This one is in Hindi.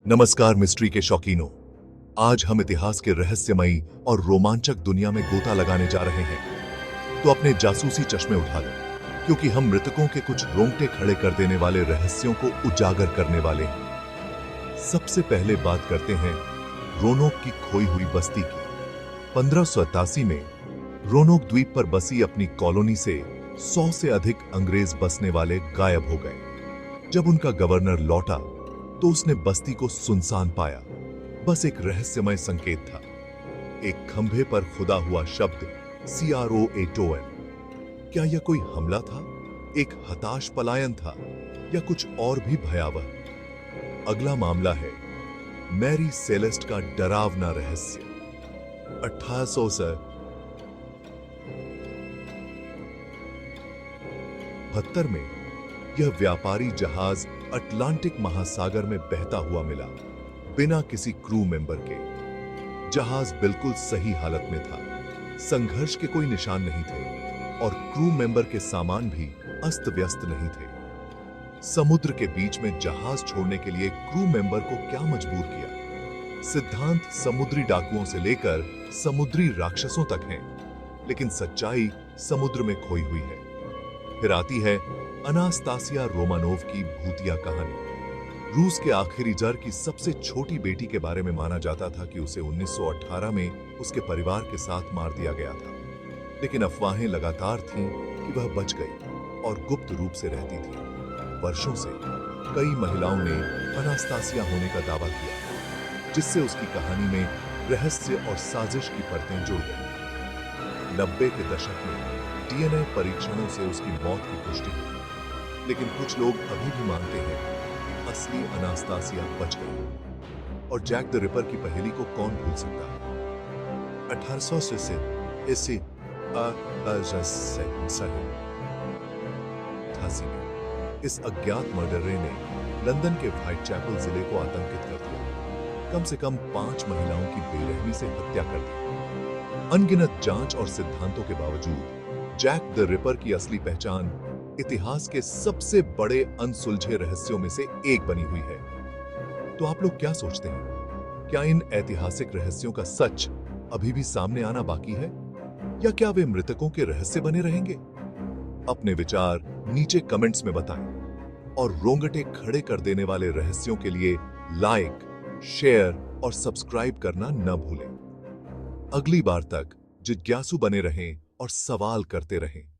नमस्कार मिस्ट्री के शौकीनों। आज हम इतिहास के रहस्यमयी और रोमांचक दुनिया में गोता लगाने जा रहे हैं। तो अपने जासूसी चश्मे उठा लो, क्योंकि हम मृतकों के कुछ रोंगटे खड़े कर देने वाले रहस्यों को उजागर करने वाले हैं। सबसे पहले बात करते हैं रोनोक की खोई हुई बस्ती की। 1587 में रोनोक द्वीप पर बसी अपनी कॉलोनी से 100 से अधिक अंग्रेज बसने वाले गायब हो गए। जब उनका गवर्नर लौटा तो उसने बस्ती को सुनसान पाया। बस एक रहस्यमय संकेत था, एक खंभे पर खुदा हुआ शब्द CROATON। क्या यह कोई हमला था, एक हताश पलायन था, या कुछ और भी भयावह? अगला मामला है मैरी सेलेस्ट का डरावना रहस्य। 1872 में यह व्यापारी जहाज अटलांटिक महासागर में बहता हुआ मिला, बिना किसी क्रू मेंबर के। जहाज बिल्कुल सही हालत में था, संघर्ष के कोई निशान नहीं थे और क्रू मेंबर के सामान भी अस्त व्यस्त नहीं थे। समुद्र के बीच में जहाज छोड़ने के लिए क्रू मेंबर को क्या मजबूर किया? सिद्धांत समुद्री डाकुओं से लेकर समुद्री राक्षसों तक हैं, लेकिन सच्चाई समुद्र में खोई हुई है। फिर आती है अनास्तासिया रोमानोव की भूतिया कहानी। रूस के आखिरी जार की सबसे छोटी बेटी के बारे में माना जाता था कि उसे 1918 में उसके परिवार के साथ मार दिया गया था, लेकिन अफवाहें लगातार थीं कि वह बच गई और गुप्त रूप से रहती थी। वर्षों से कई महिलाओं ने अनास्तासिया होने का दावा किया, जिससे उसकी कहानी में रहस्य और साजिश की परतें जुड़ गईं। 90 के दशक में DNA परीक्षणों से उसकी मौत की पुष्टि हुई, लेकिन कुछ लोग अभी भी मानते हैं कि असली अनास्तासिया बच गई। और जैक द रिपर की पहेली को कौन भूल सकता है? 1800 से इसी में इस अज्ञात मर्डरर ने लंदन के व्हाइटचैपल जिले को आतंकित कर दिया। कम से कम 5 महिलाओं की बेरहमी से हत्या कर दी। अनगिनत जांच और सिद्धांतों के बावजूद जैक द रिपर की असली पहचान इतिहास के सबसे बड़े अनसुलझे रहस्यों में से एक बनी हुई है। तो आप लोग क्या सोचते हैं? क्या इन ऐतिहासिक रहस्यों का सच अभी भी सामने आना बाकी है, या क्या वे मृतकों के रहस्य बने रहेंगे? अपने विचार नीचे कमेंट्स में बताएं और रोंगटे खड़े कर देने वाले रहस्यों के लिए लाइक, शेयर और सब्सक्राइब करना न भूलें। अगली बार तक जिज्ञासु बने रहें और सवाल करते रहें।